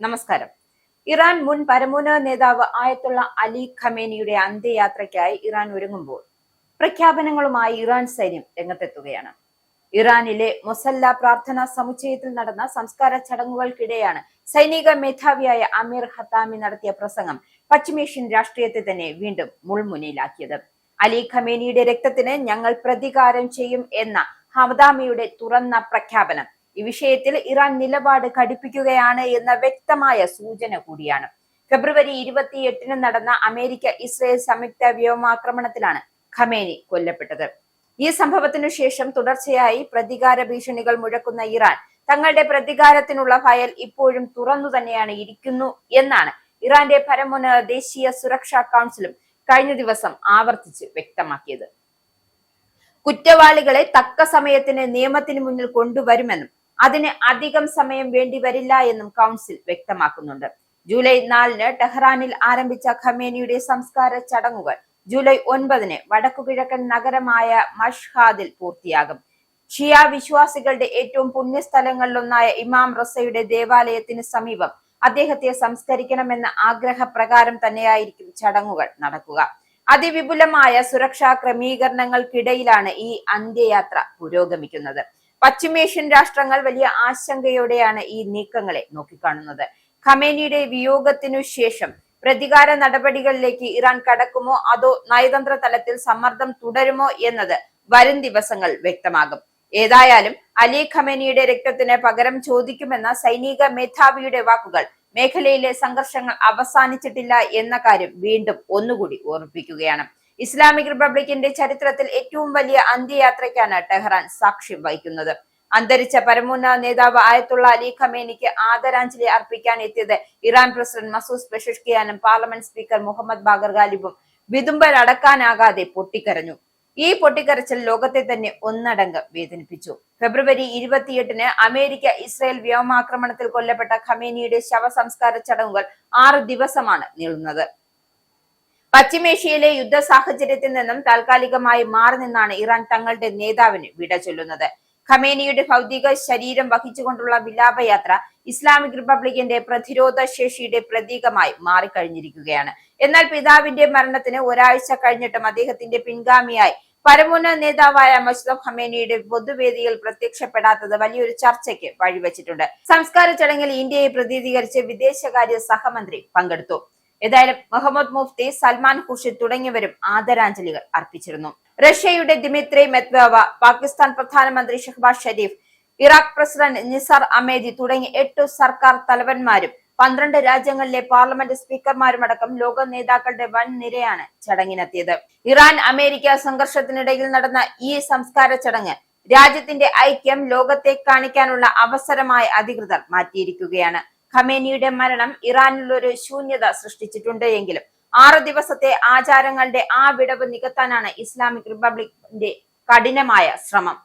നമസ്കാരം. ഇറാൻ മുൻ പരമോന്നത നേതാവ് ആയത്തുള്ള അലി ഖമേനിയുടെ അന്ത്യയാത്രയ്ക്കായി ഇറാൻ ഒരുങ്ങുമ്പോൾ പ്രഖ്യാപനങ്ങളുമായി ഇറാൻ സൈന്യം രംഗത്തെത്തുകയാണ്. ഇറാനിലെ മൊസല്ല പ്രാർത്ഥനാ സമുച്ചയത്തിൽ നടന്ന സംസ്കാര ചടങ്ങുകൾക്കിടെയാണ് സൈനിക മേധാവിയായ അമീർ ഹത്താമി നടത്തിയ പ്രസംഗം പശ്ചിമേഷ്യൻ രാഷ്ട്രീയത്തെ തന്നെ വീണ്ടും മുൾമുനയിലാക്കിയത്. അലി ഖമേനിയുടെ രക്തത്തിന് ഞങ്ങൾ പ്രതികാരം ചെയ്യും എന്ന ഹത്താമിയുടെ തുറന്ന പ്രഖ്യാപനം ഈ വിഷയത്തിൽ ഇറാൻ നിലപാട് കടുപ്പിക്കുകയാണ് എന്ന വ്യക്തമായ സൂചന കൂടിയാണ്. ഫെബ്രുവരി 28 നടന്ന അമേരിക്ക ഇസ്രയേൽ സംയുക്ത വ്യോമാക്രമണത്തിലാണ് ഖമേനി കൊല്ലപ്പെട്ടത്. ഈ സംഭവത്തിനു ശേഷം തുടർച്ചയായി പ്രതികാര ഭീഷണികൾ മുഴക്കുന്ന ഇറാൻ തങ്ങളുടെ പ്രതികാരത്തിനുള്ള ഫയൽ ഇപ്പോഴും തുറന്നു തന്നെയാണ് ഇരിക്കുന്നു എന്നാണ് ഇറാന്റെ പരമോന്നത ദേശീയ സുരക്ഷാ കൗൺസിലും കഴിഞ്ഞ ദിവസം ആവർത്തിച്ച് വ്യക്തമാക്കിയത്. കുറ്റവാളികളെ തക്ക സമയത്തിന് നിയമത്തിന് മുന്നിൽ കൊണ്ടുവരുമെന്നും അതിന് അധികം സമയം വേണ്ടി വരില്ല എന്നും കൗൺസിൽ വ്യക്തമാക്കുന്നുണ്ട്. ജൂലൈ 4 ടെഹ്റാനിൽ ആരംഭിച്ച ഖമേനിയുടെ സംസ്കാര ചടങ്ങുകൾ ജൂലൈ 9 വടക്കുകിഴക്കൻ നഗരമായ മഷ്ഹാദിൽ പൂർത്തിയാകും. ഷിയ വിശ്വാസികളുടെ ഏറ്റവും പുണ്യസ്ഥലങ്ങളിലൊന്നായ ഇമാം റസയുടെ ദേവാലയത്തിന് സമീപം അദ്ദേഹത്തെ സംസ്കരിക്കണമെന്ന ആഗ്രഹപ്രകാരം തന്നെയായിരിക്കും ചടങ്ങുകൾ നടക്കുക. അതിവിപുലമായ സുരക്ഷാ ക്രമീകരണങ്ങൾക്കിടയിലാണ് ഈ അന്ത്യയാത്ര പുരോഗമിക്കുന്നത്. പശ്ചിമേഷ്യൻ രാഷ്ട്രങ്ങൾ വലിയ ആശങ്കയോടെയാണ് ഈ നീക്കങ്ങളെ നോക്കിക്കാണുന്നത്. ഖമേനിയുടെ വിയോഗത്തിനു ശേഷം പ്രതികാര നടപടികളിലേക്ക് ഇറാൻ കടക്കുമോ അതോ നയതന്ത്ര തലത്തിൽ സമ്മർദ്ദം തുടരുമോ എന്നത് വരും ദിവസങ്ങൾ വ്യക്തമാകും. ഏതായാലും അലി ഖമേനിയുടെ രക്തത്തിന് പകരം ചോദിക്കുമെന്ന സൈനിക മേധാവിയുടെ വാക്കുകൾ മേഖലയിലെ സംഘർഷങ്ങൾ അവസാനിച്ചിട്ടില്ല എന്ന കാര്യം വീണ്ടും ഒന്നുകൂടി ഓർമ്മിപ്പിക്കുകയാണ്. ഇസ്ലാമിക് റിപ്പബ്ലിക്കിന്റെ ചരിത്രത്തിൽ ഏറ്റവും വലിയ അന്ത്യയാത്രയ്ക്കാണ് ടെഹ്റാൻ സാക്ഷ്യം വഹിക്കുന്നത്. അന്തരിച്ച പരമോന്നത നേതാവ് ആയത്തുള്ള അലി ഖമേനിക്ക് ആദരാഞ്ജലി അർപ്പിക്കാൻ എത്തിയത് ഇറാൻ പ്രസിഡന്റ് മസൂദ് പെഷഷ്കിയാനും പാർലമെന്റ് സ്പീക്കർ മുഹമ്മദ് ബാഗർ ഗാലിബും വിതുമ്പലടക്കാനാകാതെ പൊട്ടിക്കരഞ്ഞു. ഈ പൊട്ടിക്കരച്ചിൽ ലോകത്തെ തന്നെ ഒന്നടങ്കം വേദനിപ്പിച്ചു. ഫെബ്രുവരി 28 അമേരിക്ക ഇസ്രയേൽ വ്യോമാക്രമണത്തിൽ കൊല്ലപ്പെട്ട ഖമേനിയുടെ ശവസംസ്കാര ചടങ്ങുകൾ 6 ദിവസമാണ് നീളുന്നത്. പശ്ചിമേഷ്യയിലെ യുദ്ധ സാഹചര്യത്തിൽ നിന്നും താൽക്കാലികമായി മാറി നിന്നാണ് ഇറാൻ തങ്ങളുടെ നേതാവിന് വിട ചൊല്ലുന്നത്. ഖമേനിയുടെ ഭൗതിക ശരീരം വഹിച്ചുകൊണ്ടുള്ള വിലാപയാത്ര ഇസ്ലാമിക് റിപ്പബ്ലിക്കിന്റെ പ്രതിരോധ ശേഷിയുടെ പ്രതീകമായി മാറിക്കഴിഞ്ഞിരിക്കുകയാണ്. എന്നാൽ പിതാവിന്റെ മരണത്തിന് ഒരാഴ്ച കഴിഞ്ഞിട്ടും അദ്ദേഹത്തിന്റെ പിൻഗാമിയായി പരമോന്നത നേതാവായ മൊജ്തബ ഖമേനിയുടെ പൊതുവേദിയിൽ പ്രത്യക്ഷപ്പെടാത്തത് വലിയൊരു ചർച്ചയ്ക്ക് വഴിവെച്ചിട്ടുണ്ട്. സംസ്കാര ചടങ്ങിൽ ഇന്ത്യയെ പ്രതിനിധീകരിച്ച് വിദേശകാര്യ സഹമന്ത്രി പങ്കെടുത്തു. ഏതായാലും മുഹമ്മദ് മുഫ്തി, സൽമാൻ ഖുർഷിദ് തുടങ്ങിയവരും ആദരാഞ്ജലികൾ അർപ്പിച്ചിരുന്നു. റഷ്യയുടെ ദിമിത്രി മെദ്വേവ, പാകിസ്ഥാൻ പ്രധാനമന്ത്രി ഷഹബാസ് ഷരീഫ്, ഇറാഖ് പ്രസിഡന്റ് നിസാർ അമേദി തുടങ്ങി 8 സർക്കാർ തലവന്മാരും 12 രാജ്യങ്ങളിലെ പാർലമെന്റ് സ്പീക്കർമാരുമടക്കം ലോക നേതാക്കളുടെ വൻ നിരയാണ് ചടങ്ങിനെത്തിയത്. ഇറാൻ അമേരിക്ക സംഘർഷത്തിനിടയിൽ നടന്ന ഈ സംസ്കാര ചടങ്ങ് രാജ്യത്തിന്റെ ഐക്യം ലോകത്തെ കാണിക്കാനുള്ള അവസരമായി അധികൃതർ മാറ്റിയിരിക്കുകയാണ്. ഖമേനിയുടെ മരണം ഇറാനിൽ ഒരു ശൂന്യത സൃഷ്ടിച്ചിട്ടുണ്ട് എങ്കിലും 6 ദിവസത്തെ ആചാരങ്ങളുടെ ആ വിടവ് നികത്താനാണ് ഇസ്ലാമിക് റിപ്പബ്ലിക്കിന്റെ കഠിനമായ ശ്രമം.